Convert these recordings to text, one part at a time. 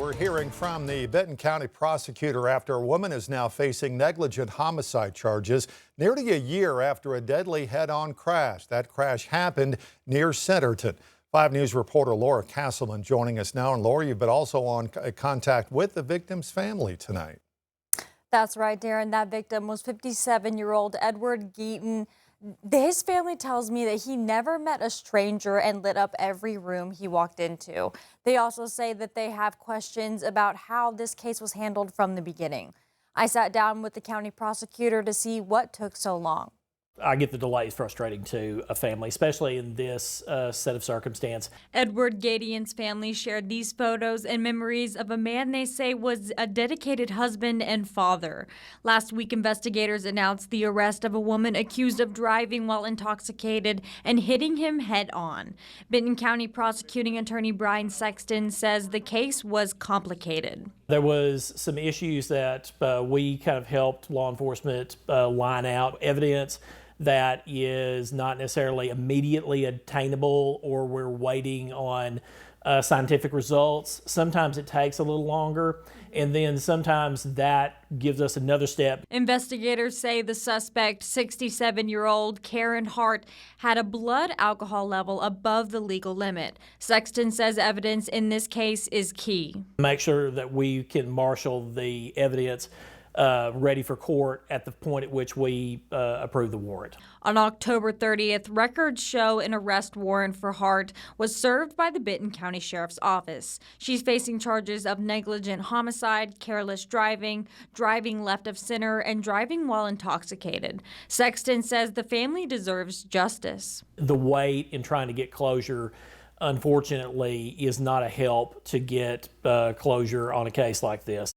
We're hearing from the Benton County prosecutor after a woman is now facing negligent homicide charges nearly a year after a deadly head-on crash. That crash happened near Centerton. 5 News reporter Laura Castleman joining us now. And Laura, you've been also on contact with the victim's family tonight. That's right, Darren. That victim was 57-year-old Edward Geaton. His family tells me that he never met a stranger and lit up every room he walked into. They also say that they have questions about how this case was handled from the beginning. I sat down with the county prosecutor to see what took so long. I get the delay is frustrating to a family, especially in this set of circumstance. Edward Geaton's family shared these photos and memories of a man they say was a dedicated husband and father. Last week, investigators announced the arrest of a woman accused of driving while intoxicated and hitting him head on. Benton County prosecuting attorney Bryan Sexton says the case was complicated. There was some issues that we kind of helped law enforcement line out, evidence that is not necessarily immediately attainable, or we're waiting on scientific results. Sometimes it takes a little longer, and then sometimes that gives us another step. Investigators say the suspect, 67-year-old Karen Hart, had a blood alcohol level above the legal limit. Sexton says evidence in this case is key. Make sure that we can marshal the evidence ready for court at the point at which we approve the warrant. On October 30th, records show an arrest warrant for Hart was served by the Benton County Sheriff's Office. She's facing charges of negligent homicide, careless driving, driving left of center, and driving while intoxicated. Sexton says the family deserves justice. The wait in trying to get closure, unfortunately, is not a help to get closure on a case like this.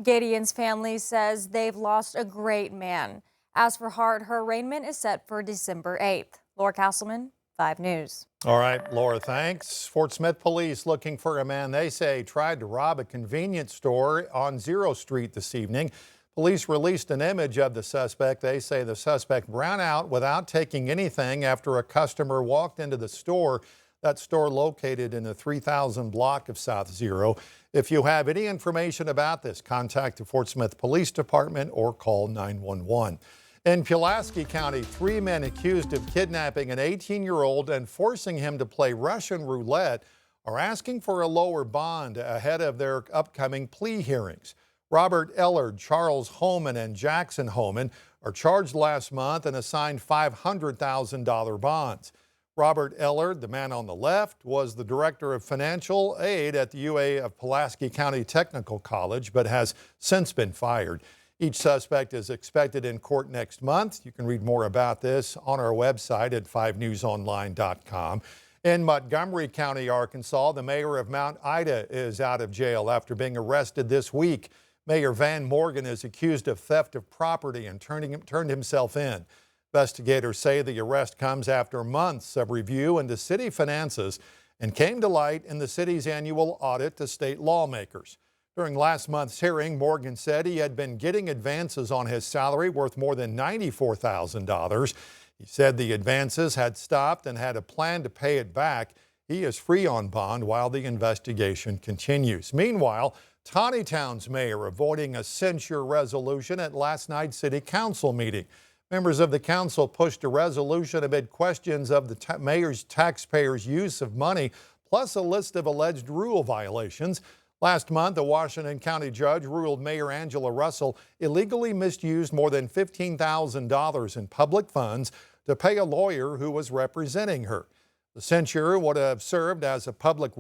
Geaton's family says they've lost a great man. As for Hart, her arraignment is set for December 8th. Laura Castleman, 5 News. All right, Laura, thanks. Fort Smith police looking for a man they say tried to rob a convenience store on 0 Street this evening. Police released an image of the suspect. They say the suspect ran out without taking anything after a customer walked into the store. That store located in the 3000 block of South Zero. If you have any information about this, contact the Fort Smith Police Department or call 911. In Pulaski County, 3 men accused of kidnapping an 18-year-old and forcing him to play Russian roulette are asking for a lower bond ahead of their upcoming plea hearings. Robert Ellard, Charles Homan, and Jackson Homan are charged last month and assigned $500,000 bonds. Robert Ellard, the man on the left, was the director of financial aid at the UA of Pulaski County Technical College, but has since been fired. Each suspect is expected in court next month. You can read more about this on our website at 5newsonline.com. In Montgomery County, Arkansas, the mayor of Mount Ida is out of jail after being arrested this week. Mayor Van Morgan is accused of theft of property and turned himself in. Investigators say the arrest comes after months of review into city finances and came to light in the city's annual audit to state lawmakers. During last month's hearing, Morgan said he had been getting advances on his salary worth more than $94,000. He said the advances had stopped and had a plan to pay it back. He is free on bond while the investigation continues. Meanwhile, Tawnytown's mayor avoiding a censure resolution at last night's city council meeting. Members of the council pushed a resolution amid questions of the mayor's taxpayers' use of money, plus a list of alleged rule violations. Last month, a Washington County judge ruled Mayor Angela Russell illegally misused more than $15,000 in public funds to pay a lawyer who was representing her. The censure would have served as a public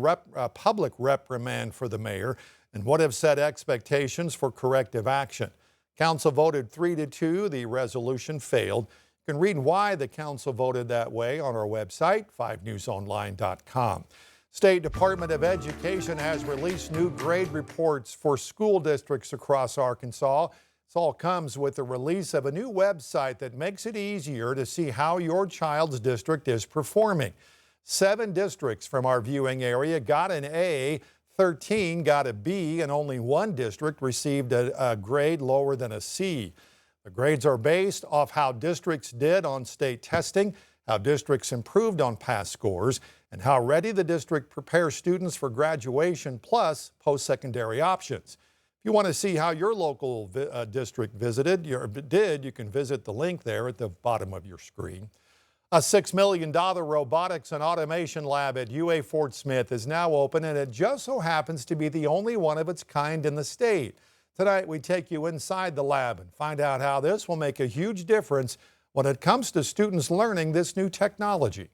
reprimand for the mayor and would have set expectations for corrective action. Council voted 3-2. The resolution failed. You can read why the council voted that way on our website, 5newsonline.com. State Department of Education has released new grade reports for school districts across Arkansas. This all comes with the release of a new website that makes it easier to see how your child's district is performing. 7 districts from our viewing area got an A, 13 got a B, and only 1 district received a grade lower than a C. The grades are based off how districts did on state testing, how districts improved on past scores, and how ready the district prepares students for graduation plus post-secondary options. If you want to see how your local district did, you can visit the link there at the bottom of your screen. A $6 million robotics and automation lab at UA Fort Smith is now open, and it just so happens to be the only one of its kind in the state. Tonight, we take you inside the lab and find out how this will make a huge difference when it comes to students learning this new technology.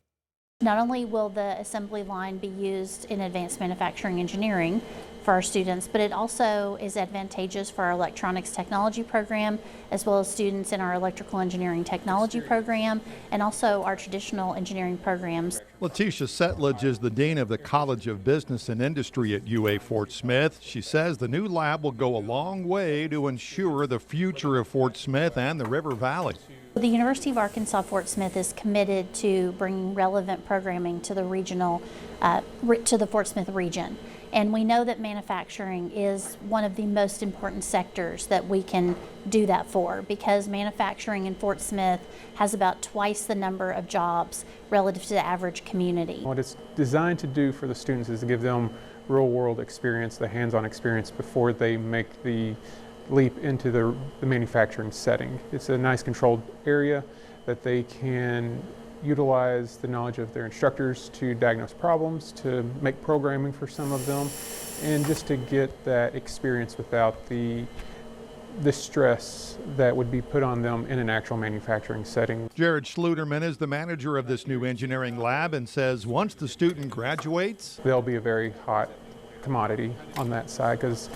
Not only will the assembly line be used in advanced manufacturing engineering for our students, but it also is advantageous for our electronics technology program, as well as students in our electrical engineering technology program, and also our traditional engineering programs. Letitia Setledge is the dean of the College of Business and Industry at UA Fort Smith. She says the new lab will go a long way to ensure the future of Fort Smith and the River Valley. The University of Arkansas Fort Smith is committed to bringing relevant programming to the to the Fort Smith region. And we know that manufacturing is one of the most important sectors that we can do that for, because manufacturing in Fort Smith has about twice the number of jobs relative to the average community. What it's designed to do for the students is to give them real-world experience, the hands-on experience, before they make the leap into the manufacturing setting. It's a nice controlled area that they can utilize the knowledge of their instructors to diagnose problems, to make programming for some of them, and just to get that experience without the stress that would be put on them in an actual manufacturing setting. Jared Schluterman is the manager of this new engineering lab and says once the student graduates, they'll be a very hot commodity on that side, because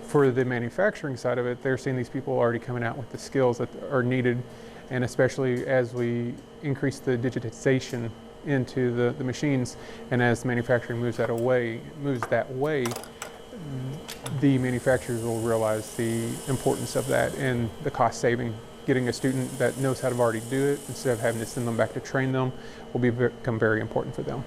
for the manufacturing side of it, they're seeing these people already coming out with the skills that are needed, and especially as we increase the digitization into the machines, and as manufacturing moves that way, the manufacturers will realize the importance of that and the cost saving. Getting a student that knows how to already do it instead of having to send them back to train them will become very important for them.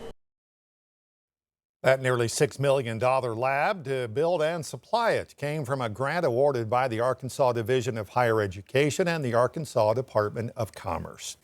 That nearly $6 million lab to build and supply it came from a grant awarded by the Arkansas Division of Higher Education and the Arkansas Department of Commerce.